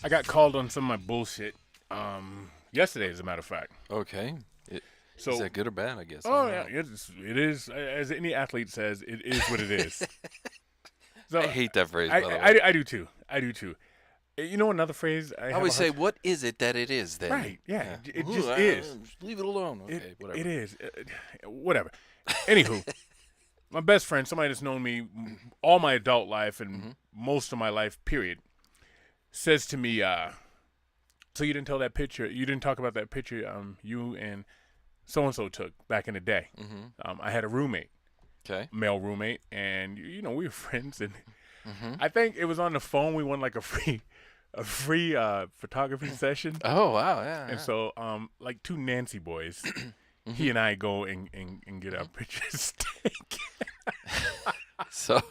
I got called on some of my bullshit yesterday, as a matter of fact. Okay. So, is that good or bad, I guess? Oh, yeah, it is. As any athlete says, it is what it is. So, I hate that phrase, by the way. I do too. I do too. You know another phrase I always say, what is it that it is then? Right, yeah. It just is. Just leave it alone. Okay, whatever. It is. Whatever. Anywho, my best friend, somebody that's known me all my adult life and most of my life, period, says to me, so you didn't tell that picture, you didn't talk about that picture you and so-and-so took back in the day. I had a roommate, male roommate, and, we were friends, and I think it was on the phone. We won like a free photography session. Oh, wow, yeah. And so, like two Nancy boys, he and I go and get our pictures taken. So,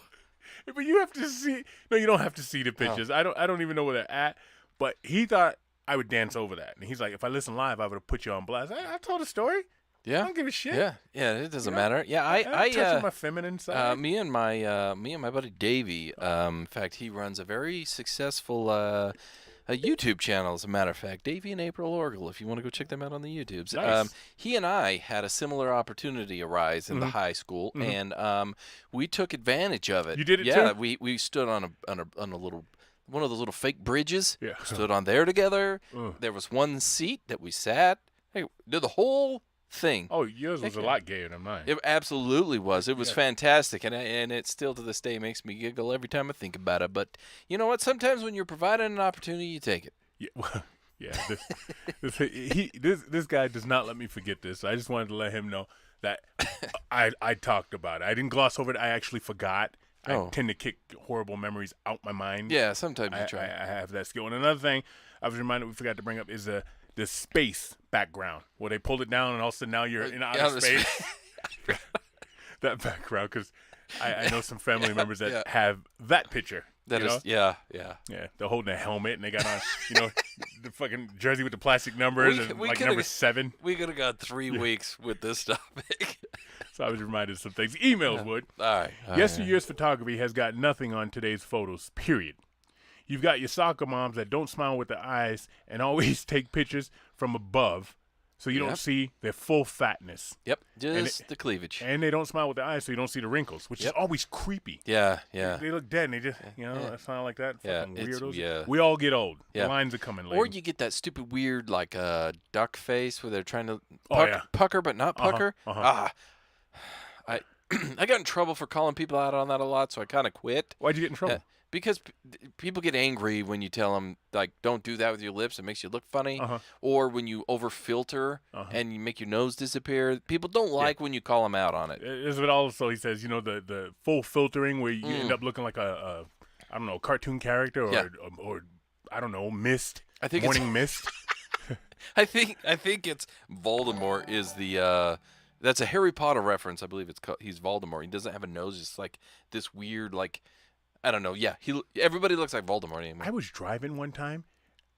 but you have to see. No, you don't have to see the pictures. I don't even know where they're at. But he thought I would dance over that, and he's like, if I listen live, I would have put you on blast. I told a story. Yeah, I don't give a shit. Yeah, it doesn't matter. Yeah, I touch my feminine side. Me and my buddy Davey. In fact, he runs a very successful a YouTube channel. As a matter of fact, Davey and April Orgel. If you want to go check them out on the YouTubes. Nice. He and I had a similar opportunity arise in the high school, and we took advantage of it. You did it yeah, too? we stood on a little. One of those little fake bridges. Yeah. Stood on there together. There was one seat that we sat. Hey, did the whole thing. Oh, yours was a lot gayer than mine. It absolutely was. It was fantastic, and it still to this day makes me giggle every time I think about it. But you know what? Sometimes when you're provided an opportunity, you take it. Yeah, well, this guy does not let me forget this. So I just wanted to let him know that I talked about it. I didn't gloss over it. I actually forgot. I tend to kick horrible memories out my mind. Yeah, sometimes you try. I have that skill. And another thing I was reminded we forgot to bring up is the space background where they pulled it down and all of a sudden now you're in outer space. That background, because I know some family members that have that picture. That is, yeah. They're holding a helmet and they got on, the fucking jersey with the plastic numbers and like number 7. We could have got 3 weeks with this topic. So I was reminded of some things. Emails would. All right. Yesteryear's photography has got nothing on today's photos, period. You've got your soccer moms that don't smile with their eyes and always take pictures from above so you don't see their full fatness. Yep, just the cleavage. And they don't smile with their eyes so you don't see the wrinkles, which is always creepy. Yeah. They look dead and they just, smile like that. Fucking weirdos. Yeah. We all get old. The lines are coming later. Or you get that stupid weird, like, duck face where they're trying to pucker but not pucker. I got in trouble for calling people out on that a lot, so I kind of quit. Why'd you get in trouble? Because people get angry when you tell them, like, don't do that with your lips. It makes you look funny. Or when you over-filter and you make your nose disappear. People don't like when you call them out on it. This is what also he says, the full filtering where you end up looking like a cartoon character or I don't know, Mist. I think Morning Mist. I think it's Voldemort is the... that's a Harry Potter reference. I believe he's Voldemort. He doesn't have a nose. It's like this weird, like... I don't know. Yeah, everybody looks like Voldemort anymore. I was driving one time,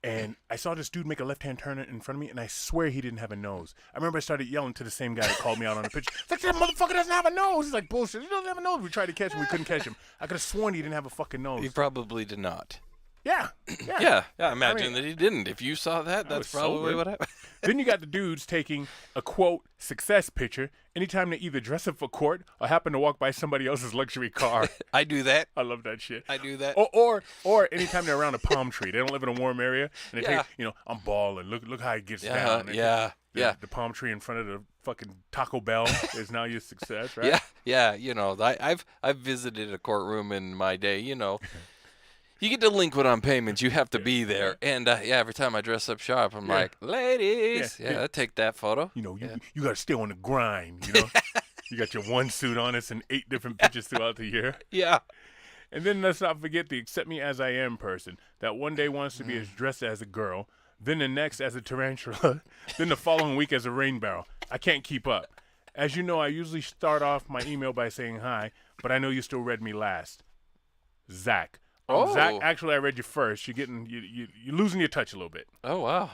and I saw this dude make a left-hand turn in front of me, and I swear he didn't have a nose. I remember I started yelling to the same guy that called me out on the picture. It's like, that motherfucker doesn't have a nose. He's like, bullshit. He doesn't have a nose. We tried to catch him. We couldn't catch him. I could have sworn he didn't have a fucking nose. He probably did not. Yeah. I imagine that he didn't. If you saw that, that's probably what happened. Then you got the dudes taking a, quote, success picture anytime they either dress up for court or happen to walk by somebody else's luxury car. I do that. I love that shit. I do that. Or anytime they're around a palm tree. They don't live in a warm area. And they take, I'm balling. Look how he gets down. The palm tree in front of the fucking Taco Bell is now your success, right? Yeah. I've visited a courtroom in my day, You get delinquent on payments, you have to be there. And, every time I dress up sharp, I'm like, ladies, I'll take that photo. You got to stay on the grind, You got your one suit on us and 8 different pictures throughout the year. Yeah. And then let's not forget the accept me as I am person that one day wants to be as dressed as a girl, then the next as a tarantula, then the following week as a rain barrel. I can't keep up. As you know, I usually start off my email by saying hi, but I know you still read me last. Zach. Zach, actually, I read you first. You're losing your touch a little bit. Oh, wow.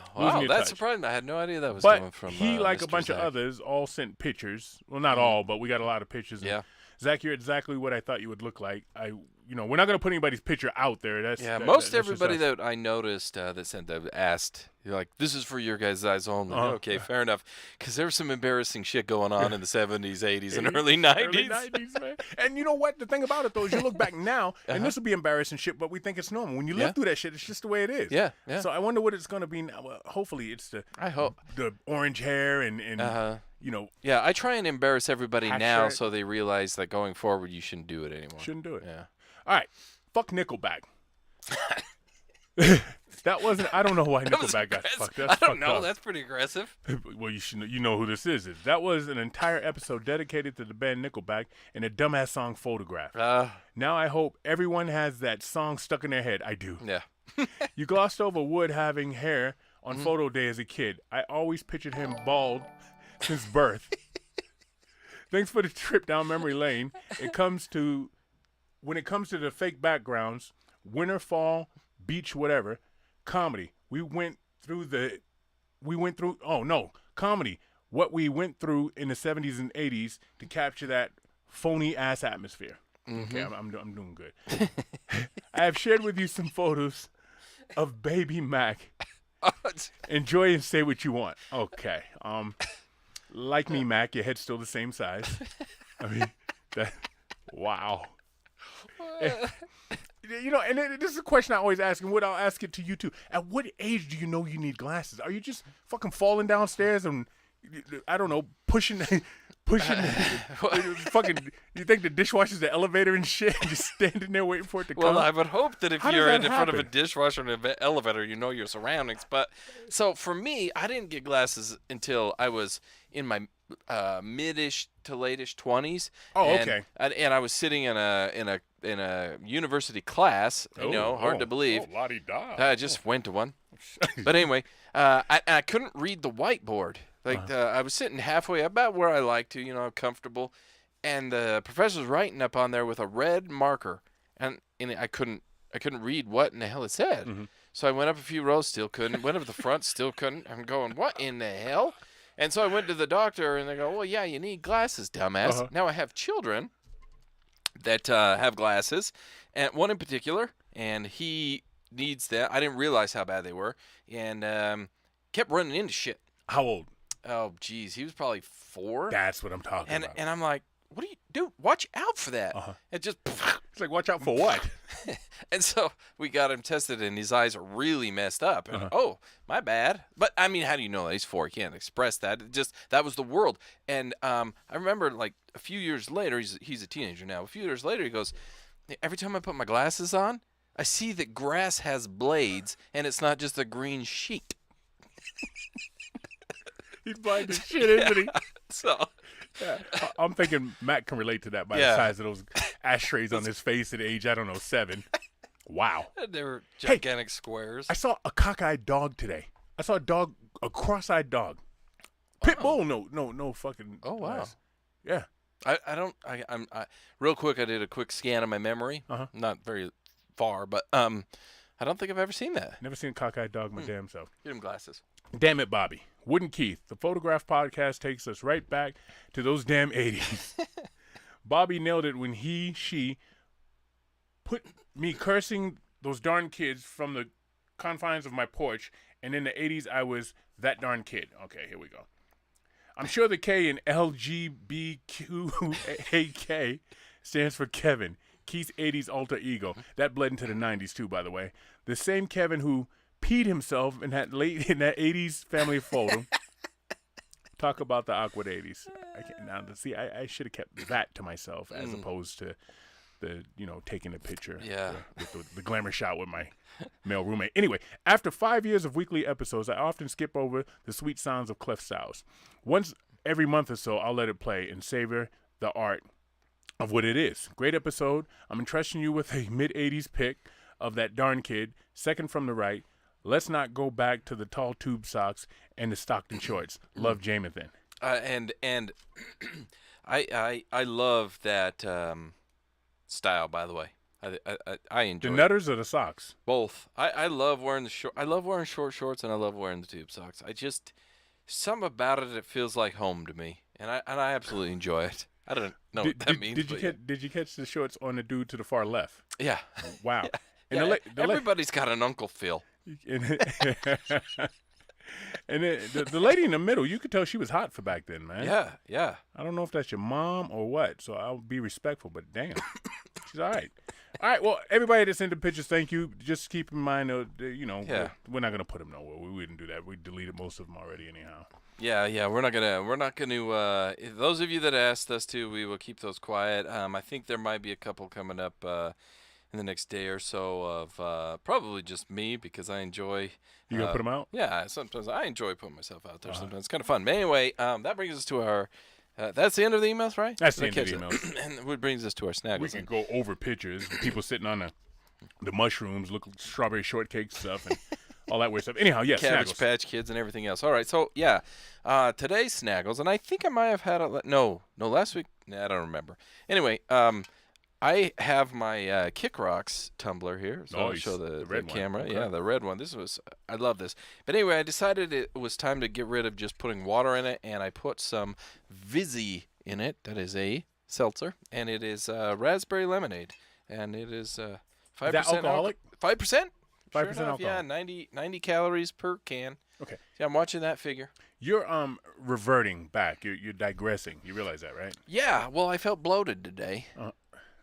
That's surprising. I had no idea that was but coming from he, like Mr. a bunch Zach. of others, all sent pictures. Well, not all, but we got a lot of pictures. Yeah. Zach, you're exactly what I thought you would look like. I we're not gonna put anybody's picture out there. That's most that's everybody just us. that I noticed that sent that asked, you're like, this is for your guys' eyes only. Uh-huh. Okay, fair enough. Because there was some embarrassing shit going on in the 70s, 80s, and early Early 90s. 90s, man. And you know what? The thing about it though is you look back now, and this will be embarrassing shit, but we think it's normal. When you live through that shit, it's just the way it is. Yeah. So I wonder what it's gonna be now. Well, hopefully it's I hope. the orange hair and Yeah, I try and embarrass everybody Hat now shirt. so they realize that going forward you shouldn't do it anymore. shouldn't do it. Yeah. All right, fuck Nickelback. That wasn't. I don't know why Nickelback got fucked. That's I don't fucked know. up. That's pretty aggressive. Well, you know who this is. That was an entire episode dedicated to the band Nickelback and a dumbass song Photograph. Now I hope everyone has that song stuck in their head. I do. Yeah. You glossed over Wood having hair on photo day as a kid. I always pictured him bald since birth. Thanks for the trip down memory lane. When it comes to the fake backgrounds, winter, fall, beach, whatever, comedy. Comedy. What we went through in the 70s and 80s to capture that phony ass atmosphere. Okay, I'm doing good. I have shared with you some photos of Baby Mac. Enjoy and say what you want. Okay. Like me, Mac, your head's still the same size. I mean, wow. And this is a question I always ask, and what I'll ask it to you too. At what age do you know you need glasses? Are you just fucking falling downstairs and, I don't know, pushing, fucking, you think the dishwasher's the elevator and shit, just standing there waiting for it to come? Well, I would hope that if How does you're that in front of a happen? dishwasher and an elevator, you know your surroundings. But so for me, I didn't get glasses until I was in my mid-ish to late-ish 20s. Oh, and, okay. And I was sitting in a university class. Hard to believe. Oh, la-di-da. I just went to one. But anyway, I couldn't read the whiteboard. I was sitting halfway about where I like to, comfortable, and the professor was writing up on there with a red marker, and I couldn't read what in the hell it said. Mm-hmm. So I went up a few rows, still couldn't. Went up the front, still couldn't. I'm going, what in the hell? And so I went to the doctor, and they go, well, yeah, you need glasses, dumbass. Now I have children that have glasses, and one in particular, and he needs that. I didn't realize how bad they were, and kept running into shit. How old? Oh, geez, he was probably 4. That's what I'm talking about. And I'm like, what do you do? Watch out for that. It just. It's like, watch out for what? And so we got him tested, and his eyes are really messed up. And, oh, my bad. But, I mean, how do you know that he's 4? He can't express that. That was the world. And I remember, like, a few years later, he's a teenager now. A few years later, he goes, every time I put my glasses on, I see that grass has blades, and it's not just a green sheet. He's blind as shit, isn't he? So. Yeah. I'm thinking Matt can relate to that by the size of those ashtrays on his face at age, 7. Wow. They were gigantic squares. I saw a cockeyed dog today. I saw a cross-eyed dog. Pit bull, no fucking. Oh, wow. Glass. Yeah. I'm real quick. I did a quick scan of my memory. Not very far, but I don't think I've ever seen that. Never seen a cockeyed dog my damn self. Get him glasses. Damn it, Bobby. Wood and Keith, the Photograph podcast takes us right back to those damn 80s. Bobby nailed it when she put me cursing those darn kids from the confines of my porch, and in the 80s I was that darn kid. Okay, here we go. I'm sure the K in LGBTQAK stands for Kevin, Keith's 80s alter ego. That bled into the 90s too, by the way. The same Kevin who peed himself in that 80s family photo. Talk about the awkward 80s. I should have kept that to myself as opposed to the taking a picture. With the glamour shot with my male roommate. Anyway, after 5 years of weekly episodes, I often skip over the sweet sounds of Clef Styles. Once every month or so, I'll let it play and savor the art of what it is. Great episode. I'm entrusting you with a mid-80s pick of that darn kid, second from the right. Let's not go back to the tall tube socks and the Stockton shorts. Love, Jamathan. And I love that style. By the way, I enjoy the nutters or the socks. Both. I love wearing the short. I love wearing short shorts, and I love wearing the tube socks. Something about it. It feels like home to me, and I absolutely enjoy it. I don't know what that means. Did you catch the shorts on the dude to the far left? Yeah. Wow. And Yeah, everybody's got an Uncle Phil. And the lady in the middle, you could tell she was hot for back then, man. Yeah, yeah. I don't know if that's your mom or what, so I'll be respectful, but damn, she's all right. All right, well, everybody that sent the pictures, thank you. Just keep in mind, we're not going to put them nowhere. We wouldn't do that. We deleted most of them already anyhow. Yeah. We're not gonna. Those of you that asked us to, we will keep those quiet. I think there might be a couple coming up in the next day or so of probably just me because I enjoy. You gonna put them out? Yeah, sometimes I enjoy putting myself out there. Sometimes it's kind of fun. But anyway, that brings us to our. That's the end of the emails, right? That's the end of the emails. And what brings us to our snaggles. We can go over pictures. People sitting on the mushrooms, look like strawberry shortcake stuff, and all that weird stuff. Anyhow, yes, Cabbage snaggles. Patch Kids and everything else. All right, so yeah, today's snaggles, and I think I might have had last week. I don't remember. Anyway, I have my Kick Rocks tumbler here, so I'll show the red camera. Okay. Yeah, the red one. I love this. But anyway, I decided it was time to get rid of just putting water in it, and I put some Vizzy in it. That is a seltzer, and it is raspberry lemonade, and it is 5% is that alcoholic. 5%. 5% alcohol. Yeah, 90 calories per can. Okay. Yeah, I'm watching that figure. You're reverting back. You're digressing. You realize that, right? Yeah. Well, I felt bloated today.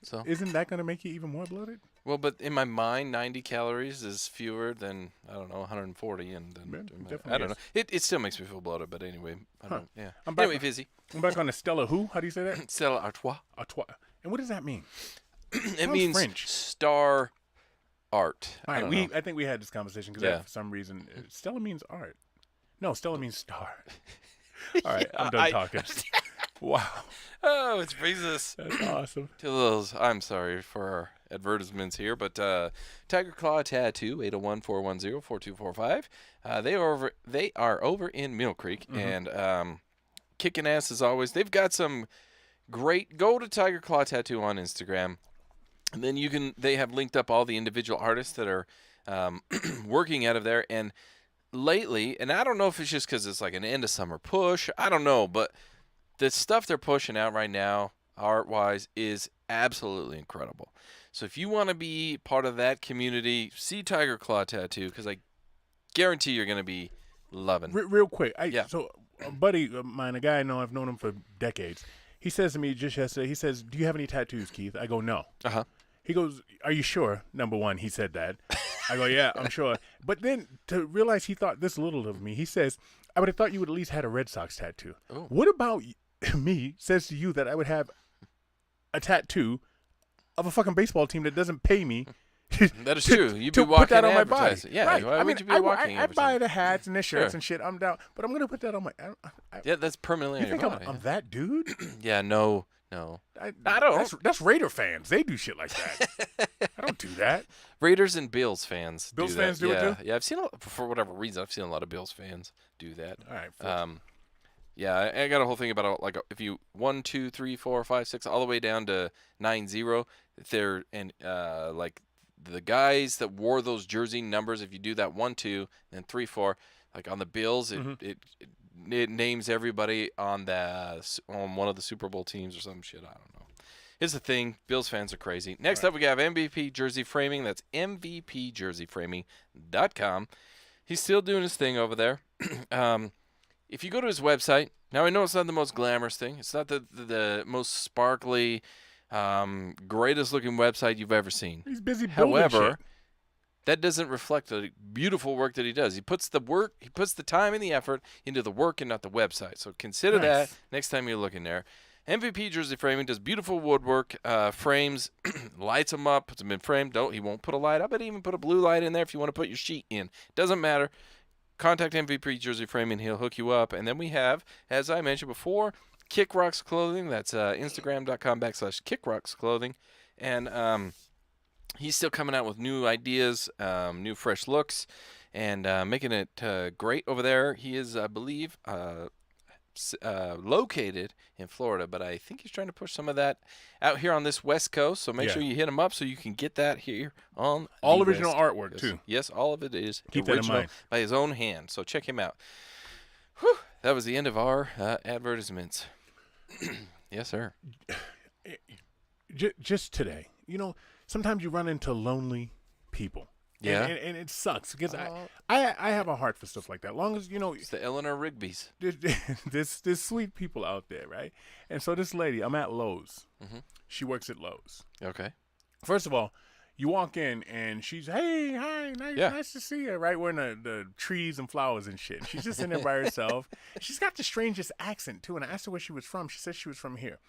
So isn't that going to make you even more bloated? Well, but in my mind, 90 calories is fewer than 140, and then I don't know. It still makes me feel bloated, but anyway, I don't. Yeah. Anyway, Vizzy. I'm back on the Stella who? How do you say that? Stella Artois. Artois. And what does that mean? It means French. Star art. All right, I think we had this conversation because for some reason Stella means art. No, Stella means star. All right, I'm done talking. Wow. Oh, which brings us That's awesome. to those. I'm sorry for our advertisements here, but Tiger Claw Tattoo 801-410-4245. They are over in Mill Creek and kicking ass as always. They've got some great. Go to Tiger Claw Tattoo on Instagram, and then they have linked up all the individual artists that are working out of there. And lately, and I don't know if it's just because it's like an end of summer push. I don't know, but the stuff they're pushing out right now, art-wise, is absolutely incredible. So if you want to be part of that community, see Tiger Claw Tattoo, because I guarantee you're going to be loving. Real quick, so a buddy of mine, a guy I know, I've known him for decades. He says to me just yesterday, he says, "Do you have any tattoos, Keith?" I go, "No." He goes, "Are you sure?" Number one, he said that. I go, "Yeah, I'm sure." But then to realize he thought this little of me, he says, "I would have thought you would at least had a Red Sox tattoo." Oh. What about me says to you that I would have a tattoo of a fucking baseball team that doesn't pay me? That is true. You'd be to walking put that on my body. Yeah, right. why would you be walking I buy the hats and the shirts Sure. and shit. I'm down, but I'm gonna put that on my. Yeah, that's permanently You on your think body. I'm that dude? Yeah, no. I don't. That's Raider fans. They do shit like that. I don't do that. Raiders and Bills fans. Bills do that. fans do it too? Yeah, I've seen for whatever reason. I've seen a lot of Bills fans do that. All right. Yeah, I got a whole thing about like if you 1, 2, 3, 4, 5, 6, all the way down to 9-0. They're like the guys that wore those jersey numbers. If you do that 1, 2, then 3, 4, like on the Bills, it names everybody on one of the Super Bowl teams or some shit. I don't know. Here's the thing. Bills fans are crazy. Next up, we have MVP Jersey Framing. That's mvpjerseyframing.com. He's still doing his thing over there. If you go to his website, now I know it's not the most glamorous thing. It's not the most sparkly, greatest looking website you've ever seen. He's busy building However, shit. that doesn't reflect the beautiful work that he does. He puts the time and the effort into the work and not the website. So consider that next time you're looking there. MVP Jersey Framing does beautiful woodwork, frames, lights them up, puts them in frame. He won't put a light up, but even put a blue light in there if you want to put your sheet in. Doesn't matter. Contact MVP Jersey Framing. He'll hook you up. And then we have, as I mentioned before, Kick Rocks Clothing. That's Instagram.com/KickRocksClothing. And he's still coming out with new ideas, new fresh looks, and making it great over there. He is, I believe, located in Florida, but I think he's trying to push some of that out here on this West Coast. So make sure you hit him up so you can get that here on all the original West artwork Coast. too. Yes, all of it is Keep that in original mind. by his own hand. So check him out. Whew, that was the end of our advertisements. Yes, sir. Just today, sometimes you run into lonely people. Yeah. And it sucks because I have a heart for stuff like that. Long as, It's the Eleanor Rigby's. there's sweet people out there, right? And so this lady, I'm at Lowe's. Mm-hmm. She works at Lowe's. Okay. First of all, you walk in and she's, hey, hi, nice to see you, right? We're in the trees and flowers and shit. She's just in there by herself. She's got the strangest accent, too. And I asked her where she was from. She said she was from here.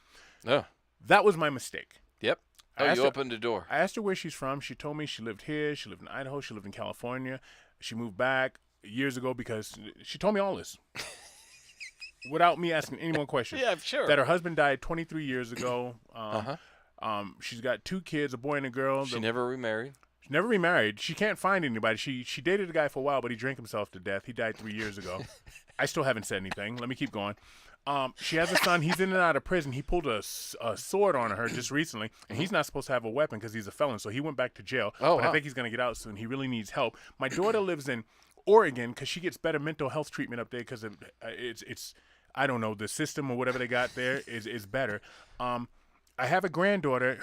Oh. That was my mistake. Yep. Oh, you opened the door. I asked her where she's from. She told me she lived here. She lived in Idaho. She lived in California. She moved back years ago because she told me all this without me asking any more questions. Yeah, sure. That her husband died 23 years ago. She's got 2 kids, a boy and a girl. She never remarried. She never remarried. She can't find anybody. She dated a guy for a while, but he drank himself to death. He died 3 years ago. I still haven't said anything. Let me keep going. She has a son. He's in and out of prison. He pulled a sword on her just recently, and he's not supposed to have a weapon because he's a felon, so he went back to jail. Oh, but wow. I think he's going to get out soon. He really needs help. My daughter lives in Oregon because she gets better mental health treatment up there because it's I don't know, the system or whatever they got there is better. I have a granddaughter.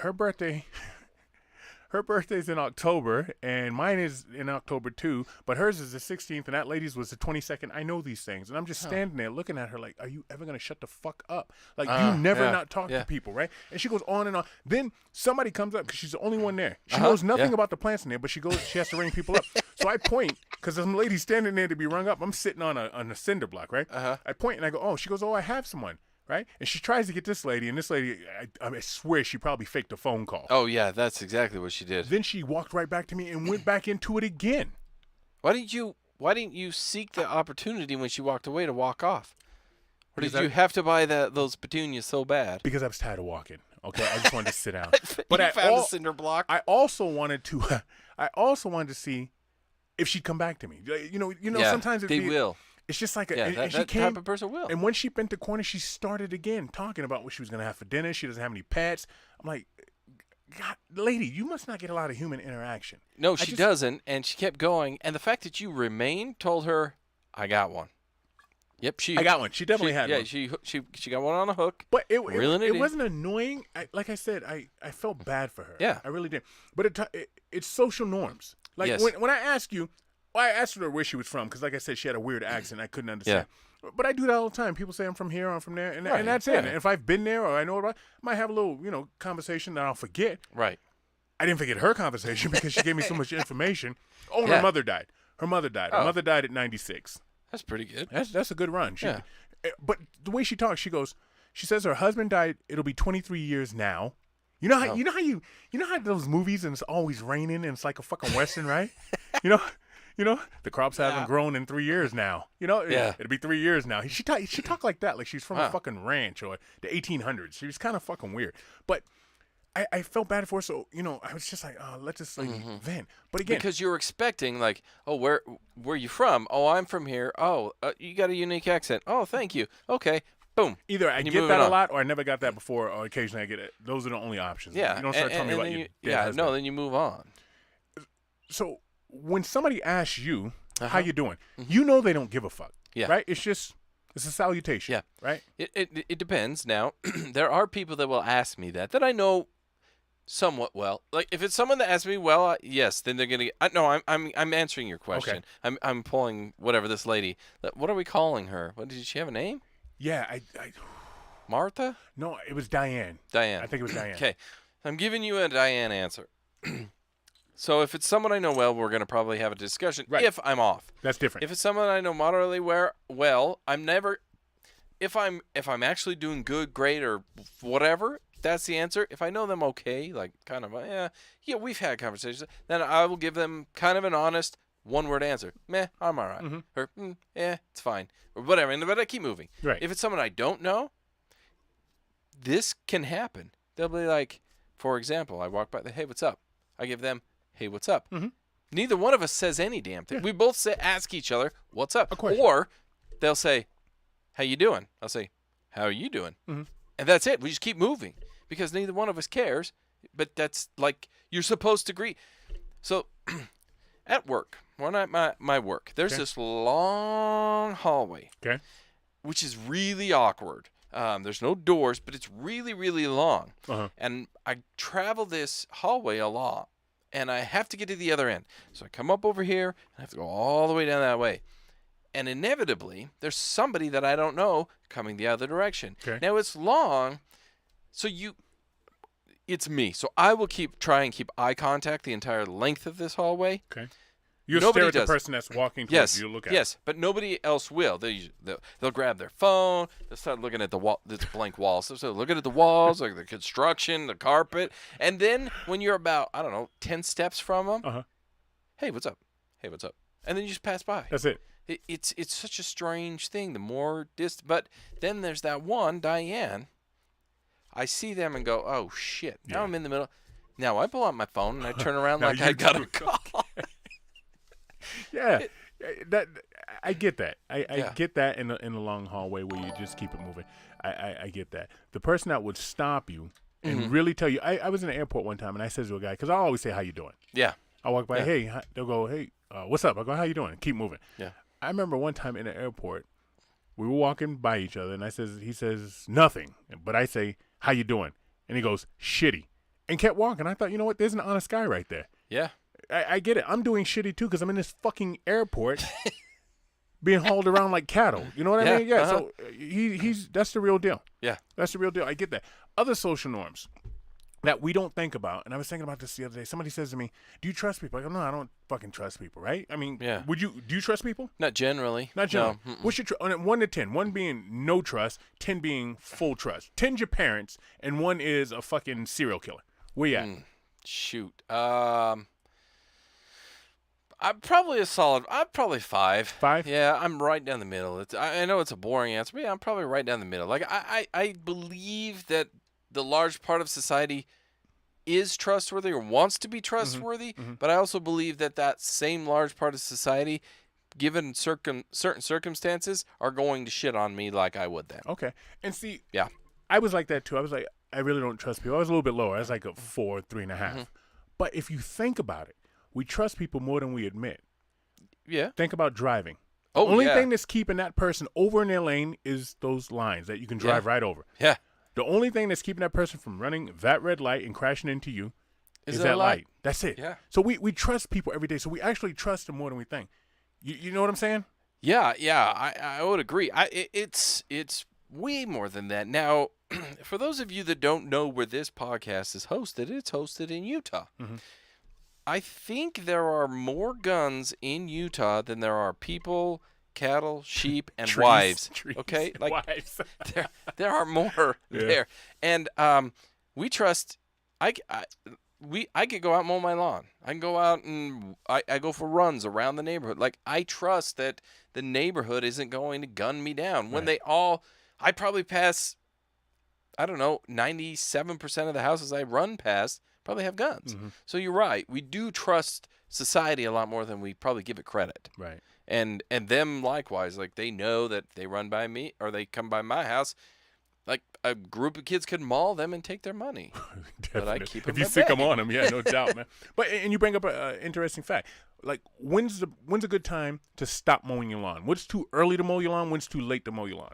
Her birthday's in October, and mine is in October too, but hers is the 16th, and that lady's was the 22nd. I know these things, and I'm just standing there looking at her like, are you ever going to shut the fuck up? Like, you never not talk to people, right? And she goes on and on. Then somebody comes up, because she's the only one there. She knows nothing about the plants in there, but she has to ring people up. So I point, because some lady's standing there to be rung up. I'm sitting on a cinder block, right? I point, and I go, oh. She goes, oh, I have someone. Right? And she tries to get this lady, and this lady, I swear she probably faked a phone call. Oh, yeah, that's exactly what she did. Then she walked right back to me and went back into it again. Why didn't you seek the opportunity when she walked away to walk off? Or did you have to buy those petunias so bad? Because I was tired of walking. Okay, I just wanted to sit down. But I found a cinder block. I also wanted to see if she'd come back to me. Sometimes they will. It's just like that type of person will. And when she bent the corner, she started again talking about what she was going to have for dinner. She doesn't have any pets. I'm like, God, lady, you must not get a lot of human interaction. No, she doesn't, and she kept going. And the fact that you remained told her, I got one. Yep, I got one. She definitely had one. Yeah, she got one on a hook. But it wasn't annoying. Like I said, I felt bad for her. Yeah. I really did. But it's social norms. Like yes. when I ask you, I asked her where she was from because, like I said, she had a weird accent. I couldn't understand. Yeah. But I do that all the time. People say I'm from here or I'm from there, and that's it. And if I've been there or I know about, I might have a little, conversation that I'll forget. Right. I didn't forget her conversation because she gave me so much information. Oh, her mother died. Her mother died. Her mother died at 96. That's pretty good. That's a good run. But the way she talks, she says her husband died. It'll be 23 years now. You know how those movies and it's always raining and it's like a fucking Western, right? The crops haven't grown in 3 years now. It'll be 3 years now. She talked like that, like she's from a fucking ranch or the 1800s. She was kind of fucking weird. But I felt bad for her, so I was just like, oh, let this lady vent. But again, because you were expecting like, oh, where are you from? Oh, I'm from here. Oh, you got a unique accent. Oh, thank you. Okay. Boom. Either I get that a lot, or I never got that before, or occasionally I get it. Those are the only options. Yeah. You don't start telling me about your dead husband. then you move on. So when somebody asks you, how you doing, you know they don't give a fuck. Yeah. Right? It's a salutation. Yeah. Right? It depends. Now, there are people that will ask me that I know somewhat well. Like if it's someone that asks me well, yes, then they're gonna. No, I'm answering your question. Okay. I'm pulling whatever this lady. What are we calling her? What did she have a name? Yeah, I Martha? No, it was Diane. Diane. I think it was Diane. Okay, I'm giving you a Diane answer. So if it's someone I know well, we're gonna probably have a discussion. Right. If I'm off, that's different. If it's someone I know moderately well, I'm never. If I'm actually doing good, great, or whatever, that's the answer. If I know them okay, like kind of we've had conversations, then I will give them kind of an honest one-word answer. Meh, I'm all right. Or it's fine, or whatever. But I keep moving. Right. If it's someone I don't know, this can happen. They'll be like, for example, I walk by, hey, what's up? I give them, hey, what's up? Neither one of us says any damn thing. Yeah. We both ask each other, what's up? Or they'll say, how you doing? I'll say, how are you doing? And that's it. We just keep moving because neither one of us cares. But that's like you're supposed to greet. So at work, when I'm at my work, there's this long hallway, which is really awkward There's no doors, but it's really, really long. Uh-huh. And I travel this hallway a lot, and I have to get to the other end. So I come up over here, and I have to go all the way down that way. And inevitably, there's somebody that I don't know coming the other direction. Okay. Now, it's long, so it's me. So I will try and keep eye contact the entire length of this hallway. Okay. You'll Nobody stare at does. the person that's walking towards you. You'll look at Yes, but nobody else will. They'll grab their phone. They'll start looking at the wall. It's blank walls. So they'll looking at the walls, like the construction, the carpet. And then when you're about, 10 steps from them, Uh-huh. hey, what's up? Hey, what's up? And then you just pass by. That's it. It's such a strange thing. The more distant. But then there's that one, Diane. I see them and go, oh, shit. Now I'm in the middle. Now I pull out my phone and I turn around like I got a call. Yeah, I get that. I get that in the long hallway where you just keep it moving. I get that. The person that would stop you and really tell you. I was in the airport one time and I said to a guy, because I always say, how you doing? Yeah. I walk by, hey, they'll go, hey, what's up? I go, how you doing? Keep moving. Yeah. I remember one time in the airport, we were walking by each other and he says, nothing. But I say, how you doing? And he goes, shitty. And kept walking. I thought, you know what? There's an honest guy right there. Yeah. I get it. I'm doing shitty too because I'm in this fucking airport being hauled around like cattle. You know what I mean? Yeah. So he's that's the real deal. Yeah. That's the real deal. I get that. Other social norms that we don't think about, and I was thinking about this the other day. Somebody says to me, "Do you trust people?" I go, "No, I don't fucking trust people." Right? I mean, Yeah. Do you trust people? Not generally. Not generally. No. What's your 1 to 10? 1 being no trust, 10 being full trust. 10's your parents, and 1 is a fucking serial killer. Where you at? Shoot. I'm probably I'm probably 5. 5? Yeah, I'm right down the middle. I know it's a boring answer, but yeah, I'm probably right down the middle. Like I believe that the large part of society is trustworthy or wants to be trustworthy, but I also believe that same large part of society, given certain circumstances, are going to shit on me like I would then. Okay. And see, Yeah. I was like that too. I was like, I really don't trust people. I was a little bit lower. I was like a 4, 3.5. But if you think about it, we trust people more than we admit. Yeah. Think about driving. Oh, The only yeah. thing that's keeping that person over in their lane is those lines that you can drive right over. Yeah. The only thing that's keeping that person from running that red light and crashing into you is that that light. light. That's it. Yeah. So we trust people every day. So we actually trust them more than we think. You know what I'm saying? Yeah, I would agree. It's way more than that. Now, for those of you that don't know where this podcast is hosted, it's hosted in Utah. I think there are more guns in Utah than there are people, cattle, sheep, and wives. Okay, and wives. there are more there, and we trust. I could go out and mow my lawn. I can go out and I go for runs around the neighborhood. Like, I trust that the neighborhood isn't going to gun me down. When I probably pass, 97% of the houses I run past probably have guns. So you're right. We do trust society a lot more than we probably give it credit. Right. And them likewise. Like, they know that they run by me or they come by my house. Like, a group of kids could maul them and take their money. But I keep them if you at sick them bay. on them, yeah, no doubt, man. But and you bring up an interesting fact. Like, when's a good time to stop mowing your lawn? When's too early to mow your lawn? When's too late to mow your lawn?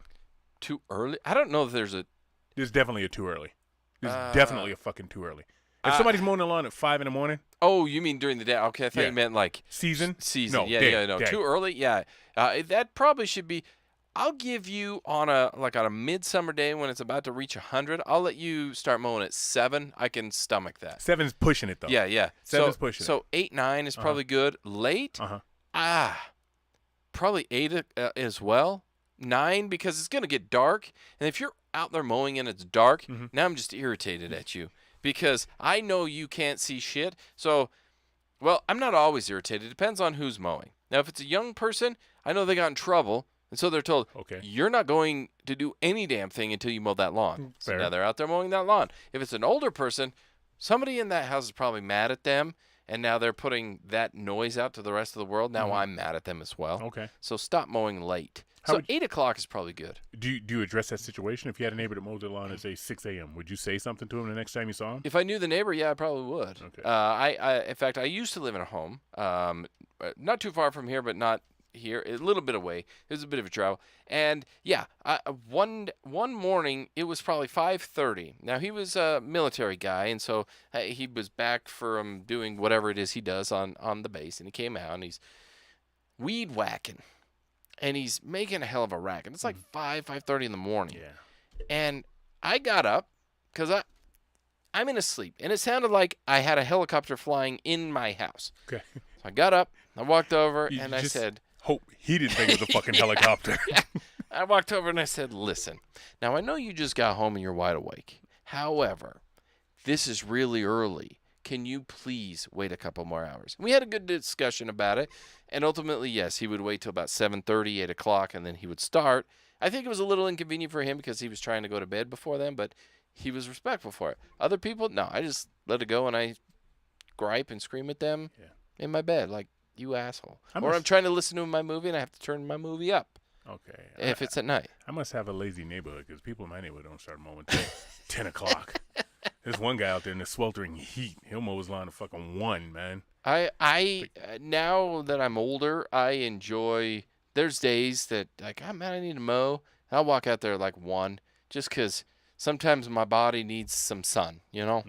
Too early? I don't know if there's a... There's definitely a too early. There's definitely a fucking too early. If somebody's mowing the lawn at 5 in the morning. Oh, you mean during the day? Okay, I thought you meant like... Season? Season. No, Yeah, day, no. day. Too early? Yeah. That probably should be... I'll give you on a midsummer day when it's about to reach 100, I'll let you start mowing at 7. I can stomach that. 7's pushing it, though. Yeah. 7's pushing it. So 8, 9 is probably good. Late? Probably 8 as well. 9, because it's going to get dark. And if you're out there mowing and it's dark, now I'm just irritated at you. Because I know you can't see shit. So, well, I'm not always irritated. It depends on who's mowing. Now, if it's a young person, I know they got in trouble. And so they're told, okay, you're not going to do any damn thing until you mow that lawn. Fair. So now they're out there mowing that lawn. If it's an older person, somebody in that house is probably mad at them. And now they're putting that noise out to the rest of the world. Now I'm mad at them as well. Okay. So stop mowing late. How So 8 o'clock is probably good. Do you address that situation? If you had a neighbor that mowed their lawn at, say, 6 a.m., would you say something to him the next time you saw him? If I knew the neighbor, yeah, I probably would. Okay. In fact, I used to live in a home, not too far from here, but not here, a little bit away. It was a bit of a travel. And yeah, one morning it was probably 5:30. Now he was a military guy, and so he was back from doing whatever it is he does on the base, and he came out and he's weed whacking, and he's making a hell of a racket. It's like 5:30 in the morning. Yeah. And I got up because I'm in a sleep, and it sounded like I had a helicopter flying in my house. Okay. So I got up, I walked over, You and I just said, hope he didn't think it was a fucking helicopter. I walked over and I said, listen, now I know you just got home and you're wide awake. However, this is really early. Can you please wait a couple more hours? And we had a good discussion about it. And ultimately, yes, he would wait till about 7:30, 8 o'clock, and then he would start. I think it was a little inconvenient for him because he was trying to go to bed before then, but he was respectful for it. Other people, no, I just let it go and I gripe and scream at them in my bed like, you asshole. Or I'm trying to listen to my movie and I have to turn my movie up. Okay. If it's at night. I must have a lazy neighborhood because people in my neighborhood don't start mowing till 10 o'clock. There's one guy out there in the sweltering heat. He'll mow his lawn at fucking 1, man. I now that I'm older, I enjoy. There's days that like, oh, man, I need to mow. I'll walk out there like 1, just because sometimes my body needs some sun. You know,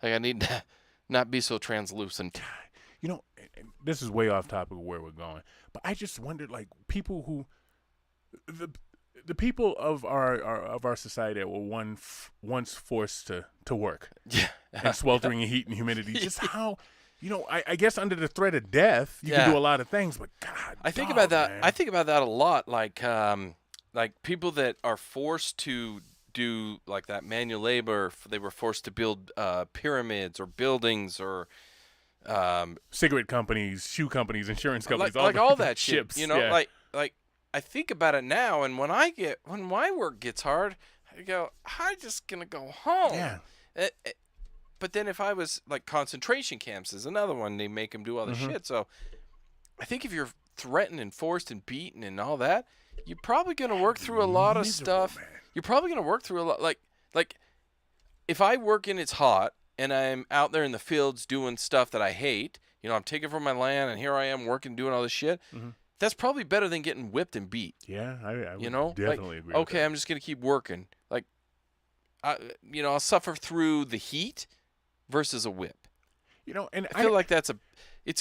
like I need to not be so translucent. You know, this is way off topic of where we're going, but I just wondered, like, people who the people of our society that were once forced to work, in sweltering heat and humidity, just how. You know, I guess under the threat of death, you can do a lot of things, but God, I think about that. Man. I think about that a lot. Like people that are forced to do like that manual labor. They were forced to build pyramids or buildings or cigarette companies, shoe companies, insurance companies, all that ships. Shit, you know, like I think about it now, and when my work gets hard, I go, I'm just gonna go home. Yeah. But then if I was like concentration camps is another one, they make them do all this shit. So I think if you're threatened and forced and beaten and all that, you're probably going to work through a lot of stuff. Man. You're probably going to work through a lot. Like if I work and it's hot and I'm out there in the fields doing stuff that I hate, you know, I'm taking from my land and here I am working, doing all this shit. That's probably better than getting whipped and beat. Yeah, I would definitely agree. Okay, with that. I'm just going to keep working. Like, I'll suffer through the heat versus a whip. You know, and I feel like it's a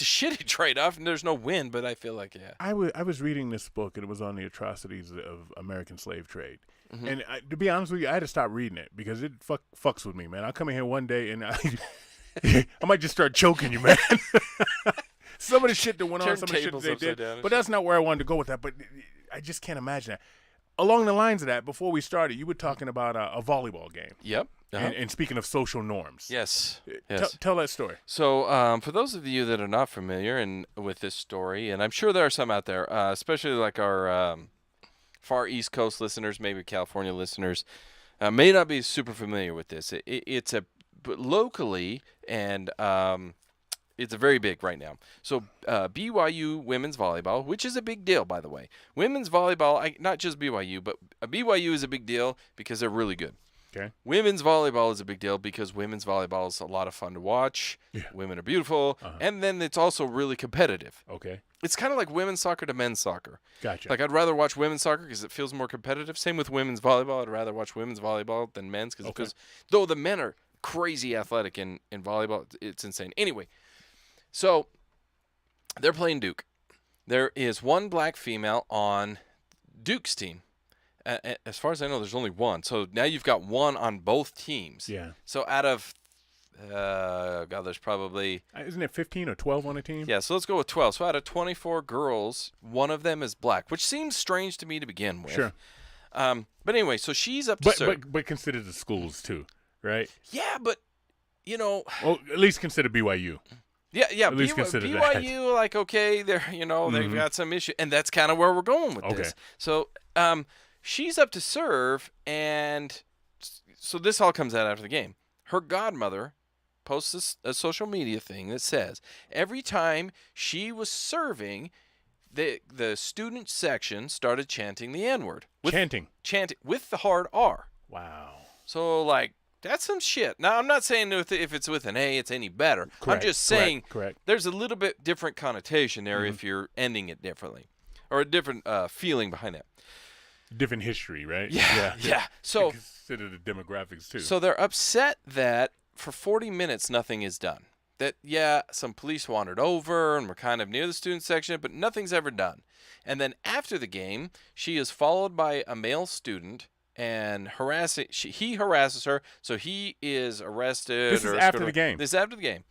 shitty trade-off, and there's no win, but I feel like, yeah. I was reading this book, and it was on the atrocities of American slave trade. And to be honest with you, I had to stop reading it because it fucks with me, man. I'll come in here one day, and I might just start choking you, man. Some of the shit that went on, some of the shit that they did. But that's not where I wanted to go with that, but I just can't imagine that. Along the lines of that, before we started, you were talking about a volleyball game. Yep. And speaking of social norms. Yes. Tell that story. So for those of you that are not familiar with this story, and I'm sure there are some out there, especially like our far East Coast listeners, maybe California listeners, may not be super familiar with this. But locally, and it's very big right now. So BYU women's volleyball, which is a big deal, by the way. Women's volleyball, not just BYU, but BYU is a big deal because they're really good. Okay. Women's volleyball is a big deal because women's volleyball is a lot of fun to watch. Yeah. Women are beautiful. And then it's also really competitive. Okay. It's kind of like women's soccer to men's soccer. Gotcha. Like, I'd rather watch women's soccer because it feels more competitive. Same with women's volleyball. I'd rather watch women's volleyball than men's because though the men are crazy athletic in volleyball, it's insane. Anyway, so they're playing Duke. There is one black female on Duke's team. As far as I know, there's only one. So now you've got one on both teams. Yeah. So out of, there's probably... Isn't it 15 or 12 on a team? Yeah, so let's go with 12. So out of 24 girls, one of them is black, which seems strange to me to begin with. Sure. But anyway, so she's up to serve. But consider the schools too, right? Yeah, but, you know... Well, at least consider BYU. Yeah. At least consider BYU, that. like, okay, they're, they've got some issue, and that's kind of where we're going with this. So, she's up to serve, and so this all comes out after the game. Her godmother posts a social media thing that says every time she was serving, the student section started chanting the N-word. Chanting with the hard R. Wow. So, like, that's some shit. Now, I'm not saying if it's with an A, it's any better. Correct, I'm just saying correct. There's a little bit different connotation there if you're ending it differently. or a different feeling behind that. Different history, right? Yeah. So consider the demographics too. So they're upset that for 40 minutes nothing is done. That, some police wandered over and were kind of near the student section, but nothing's ever done. And then after the game, she is followed by a male student and he harasses her, so he is arrested. This is after the game. This is after the game.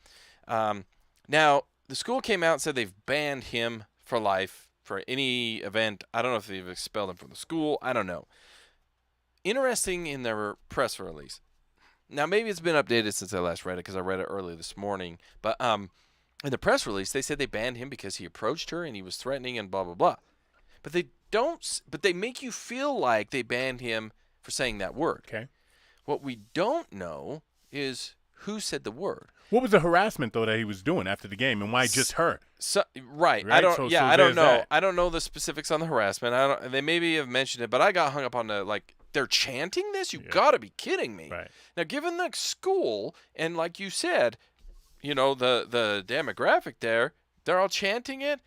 Now, the school came out and said they've banned him for life for any event. I don't know if they've expelled him from the school. I don't know. Interesting in their press release. Now, maybe it's been updated since I last read it because I read it early this morning. But in the press release, they said they banned him because he approached her and he was threatening and blah, blah, blah. But they don't. But they make you feel like they banned him for saying that word. Okay. What we don't know is who said the word. What was the harassment though that he was doing after the game, and why just her? So, right. Right? I don't. So I don't know. that. I don't know the specifics on the harassment. They maybe have mentioned it, but I got hung up on the they're chanting this. You got to be kidding me. Right. Now, given the school and like you said, the demographic there, they're all chanting it.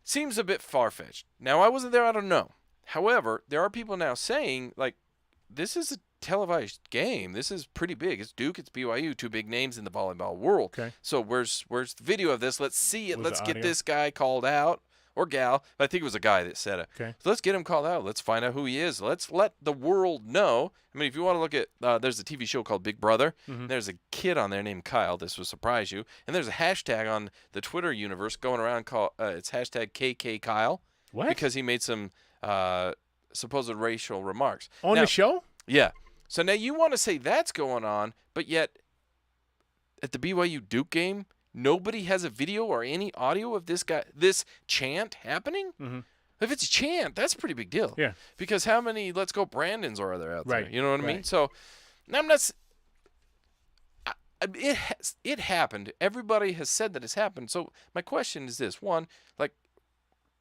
Seems a bit far-fetched. Now, I wasn't there. I don't know. However, there are people now saying this is a televised game. This is pretty big. It's Duke, it's BYU, two big names in the volleyball world. Okay. So where's the video of this? Let's see it. Let's get audio? this guy called out, or gal. I think it was a guy that said it. Okay. So let's get him called out. Let's find out who he is. Let's let the world know. I mean, if you want to look at, there's a TV show called Big Brother. Mm-hmm. There's a kid on there named Kyle. This will surprise you. And there's a hashtag on the Twitter universe going around called it's hashtag KKKyle. What? Because he made some supposed racial remarks. On Now, the show? yeah. So now you want to say that's going on, but yet at the BYU Duke game, nobody has a video or any audio of this chant happening? Mm-hmm. If it's a chant, that's a pretty big deal. Yeah. Because how many Let's Go Brandons are there out there? Right. You know what I mean? Right. So I'm not. It happened. Everybody has said that it's happened. So my question is this: one,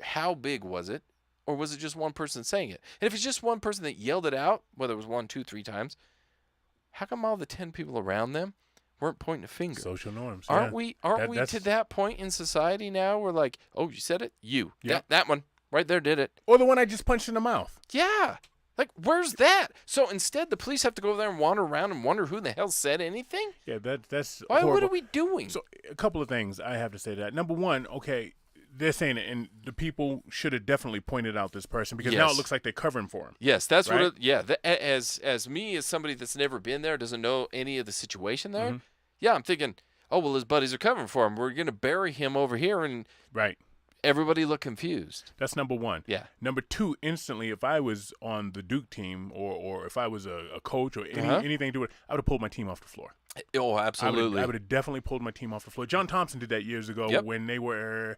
how big was it? Or was it just one person saying it? And if it's just one person that yelled it out, whether it was 1, 2, 3 times, how come all the 10 people around them weren't pointing a finger? Social norms. Aren't we to that point in society now where oh, you said it? You. Yeah. That one right there did it. Or the one I just punched in the mouth. Yeah. Where's that? So instead, the police have to go over there and wander around and wonder who the hell said anything? Yeah, that's Why? horrible. What are we doing? So a couple of things I have to say to that. Number one, okay, they're saying it, and the people should have definitely pointed out this person because now Yes. it looks like they're covering for him. Yes, that's right? what. As me, as somebody that's never been there, doesn't know any of the situation there. Mhm. Yeah, I'm thinking, oh well, his buddies are covering for him. We're gonna bury him over here, and Right. everybody look confused. That's number one. Yeah. Number two, instantly, if I was on the Duke team or if I was a coach or anything to do with it, I would have pulled my team off the floor. Oh, absolutely. I would have definitely pulled my team off the floor. John Thompson did that years ago Yep. when they were,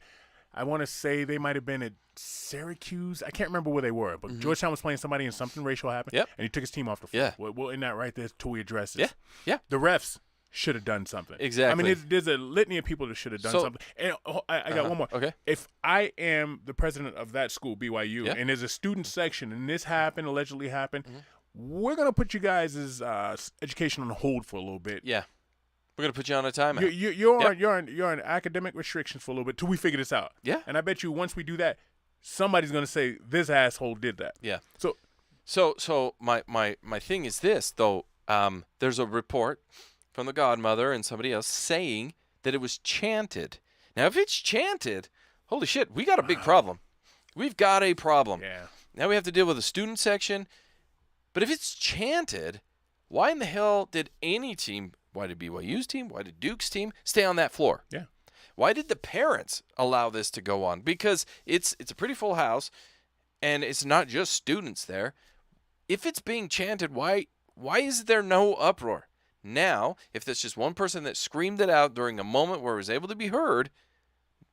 I want to say they might have been at Syracuse. I can't remember where they were, but Georgetown was playing somebody and something racial happened, Yep. and he took his team off the floor. Yeah. Well, in that right there till we address this. Yeah. Yeah. The refs should have done something. Exactly. I mean, there's a litany of people that should have done So- something. And I got one more. Okay. If I am the president of that school, BYU, Yeah. and there's a student section, and this allegedly happened, Mm-hmm. we're going to put you guys' education on hold for a little bit. Yeah. We're gonna put you on a timeout. You're on academic restrictions for a little bit till we figure this out. Yeah. And I bet you once we do that, somebody's going to say, this asshole did that. Yeah. So So my thing is this though. There's a report from the godmother and somebody else saying that it was chanted. Now, if it's chanted, holy shit, we got a big problem. We've got a problem. yeah. Now we have to deal with the student section. But if it's chanted, why in the hell did any team, why did BYU's team, why did Duke's team stay on that floor? Yeah. Why did the parents allow this to go on? Because it's a pretty full house, and it's not just students there. If it's being chanted, why is there no uproar? Now, if there's just one person that screamed it out during a moment where it was able to be heard,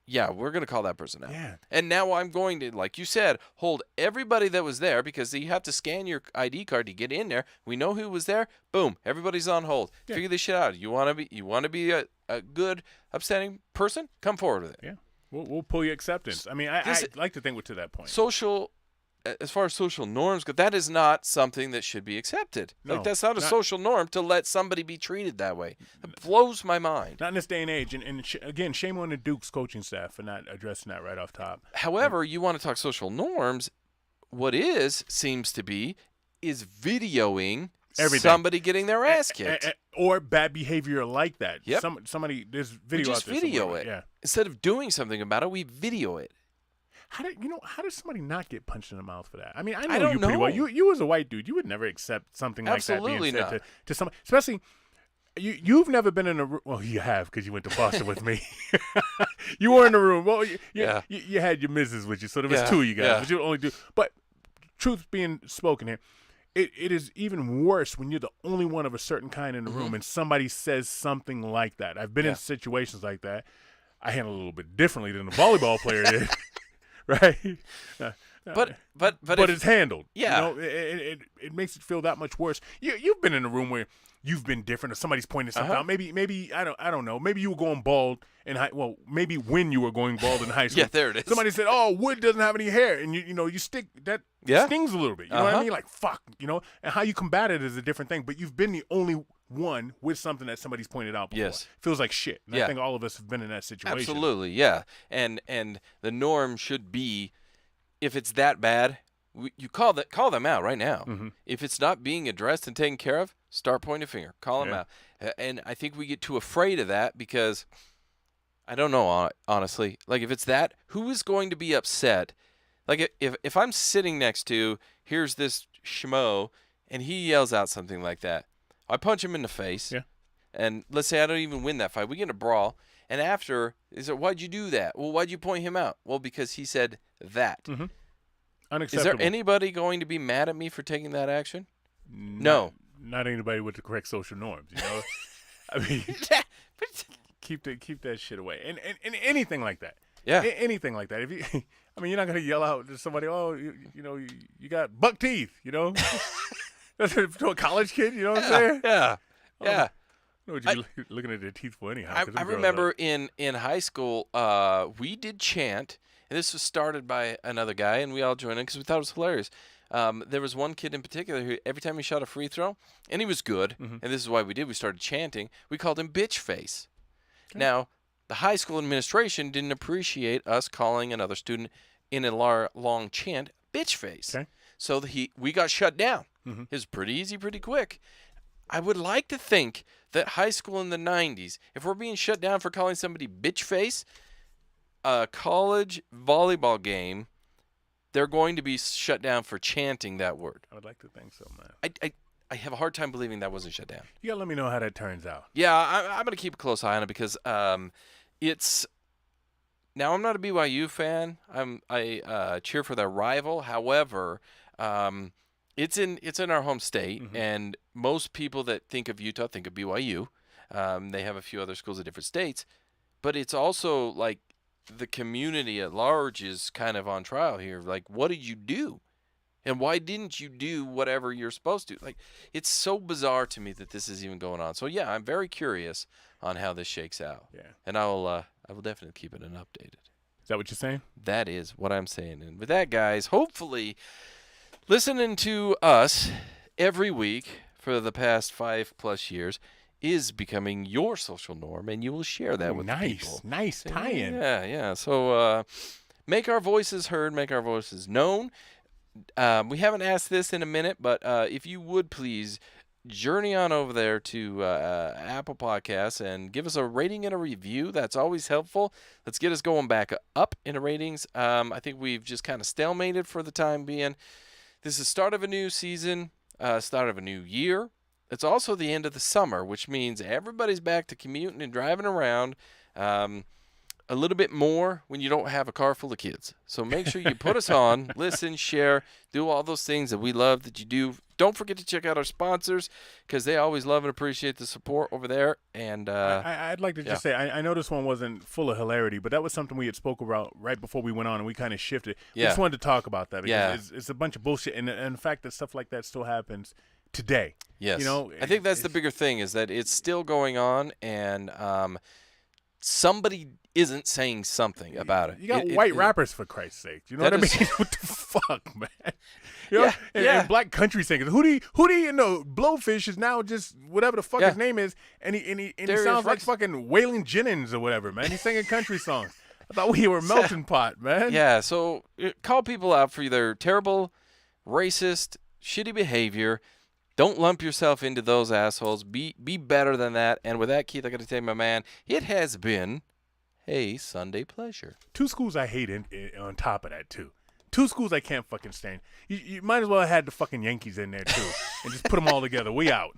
yeah, we're going to call that person out. Yeah. And now I'm going to, like you said, hold everybody that was there because you have to scan your ID card to get in there. We know who was there. Boom, everybody's on hold. Yeah. Figure this shit out. You want to be a good, upstanding person? Come forward with it. Yeah. We'll pull your acceptance. I mean, I'd like to think we're to that point. Social as far as social norms go, that is not something that should be accepted. No, Like, that's not a not- social norm to let somebody be treated that way. It blows my mind. Not in this day and age. And again, shame on the Duke's coaching staff for not addressing that right off top. However, you want to talk social norms, what seems to be, is videoing Everything. somebody getting their ass kicked. Or bad behavior like that. Yep. Somebody, there's We video just out there video somewhere. it. Yeah. Instead of doing something about it, we video it. How does somebody not get punched in the mouth for that? I mean, I know I don't you pretty well. know. You as a white dude, you would never accept something Absolutely like that being said not. to somebody, especially you've never been in a room. Well, you have because you went to Foster with me. You were in the room. Well, you had your missus with you, so there was Yeah, two of you guys, yeah. but you only do. But truth being spoken here, it is even worse when you're the only one of a certain kind in the room and somebody says something like that. I've been in situations like that. I handle it a little bit differently than the volleyball player did, right? But It's handled. Yeah. You know, it makes it feel that much worse. You've been in a room where you've been different, or somebody's pointing something out. Maybe I don't know. Maybe you were going bald in high. Well, maybe when you were going bald in high school. Yeah, there it is. Somebody said, "Oh, Wood doesn't have any hair," and you stick that stings a little bit. You know what I mean? Like fuck. And how you combat it is a different thing. But you've been the only one with something that somebody's pointed out before. Yes. Feels like shit. And I think all of us have been in that situation. Absolutely, yeah. And the norm should be, if it's that bad, you call them out right now. Mm-hmm. If it's not being addressed and taken care of, start pointing a finger. Call them out. And I think we get too afraid of that because I don't know, honestly. Like, if it's that, who is going to be upset? Like, if I'm sitting next to, here's this schmo, and he yells out something like that, I punch him in the face. Yeah. And let's say I don't even win that fight. We get in a brawl. And after, why'd you do that? Well, why'd you point him out? Well, because he said that. Mm-hmm. Is Unacceptable. there anybody going to be mad at me for taking that action? No. Not anybody with the correct social norms. I mean, keep that shit away. And anything like that. Yeah. Anything like that. If you, I mean, you're not gonna yell out to somebody, "Oh, you got buck teeth," That's to a college kid. You know what I'm saying? Yeah. Yeah. I know what you're looking at their teeth for anyhow. 'cause them I girls remember in high school, we did chant, and this was started by another guy, and we all joined in because we thought it was hilarious. There was one kid in particular who, every time he shot a free throw, and he was good, and this is why we started chanting, we called him Bitch Face. Okay. Now, the high school administration didn't appreciate us calling another student in a long chant Bitch Face. Okay. So we got shut down. Mm-hmm. It was pretty easy, pretty quick. I would like to think that high school in the 90s, if we're being shut down for calling somebody bitch face, a college volleyball game, they're going to be shut down for chanting that word. I would like to think so, man. I have a hard time believing that wasn't shut down. You gotta let me know how that turns out. Yeah, I'm going to keep a close eye on it because it's... Now, I'm not a BYU fan. I cheer for their rival. However... It's in our home state, and most people that think of Utah think of BYU. They have a few other schools in different states, but it's also like the community at large is kind of on trial here. Like, what did you do, and why didn't you do whatever you're supposed to? Like, it's so bizarre to me that this is even going on. So yeah, I'm very curious on how this shakes out. Yeah, and I will definitely keep it updated. Is that what you're saying? That is what I'm saying. And with that, guys, hopefully. Listening to us every week for the past 5+ years is becoming your social norm, and you will share that with people. Nice tie-in. Yeah. So make our voices heard, make our voices known. We haven't asked this in a minute, but if you would please journey on over there to Apple Podcasts and give us a rating and a review. That's always helpful. Let's get us going back up in the ratings. I think we've just kind of stalemated for the time being. This is the start of a new season, start of a new year. It's also the end of the summer, which means everybody's back to commuting and driving around a little bit more when you don't have a car full of kids. So make sure you put us on, listen, share, do all those things that we love that you do. Don't forget to check out our sponsors because they always love and appreciate the support over there. And I'd like to just say, I know this one wasn't full of hilarity, but that was something we had spoke about right before we went on, and we kind of shifted. We just wanted to talk about that because it's a bunch of bullshit, and the fact that stuff like that still happens today. Yes. I think that's the bigger thing is that it's still going on, and somebody isn't saying something about it. You got white rappers, for Christ's sake. You know what I mean? What the fuck, man? You know? And black country singers. Hootie, Blowfish is now just whatever the fuck his name is, and he sounds like fucking Waylon Jennings or whatever, man. He's singing country songs. I thought we were a melting pot, man. Yeah, so call people out for their terrible, racist, shitty behavior. Don't lump yourself into those assholes. Be better than that. And with that, Keith, I got to tell you, my man, it has been a Sunday pleasure. Two schools I hate on top of that, too. Two schools I can't fucking stand. You might as well have had the fucking Yankees in there, too, and just put them all together. We out.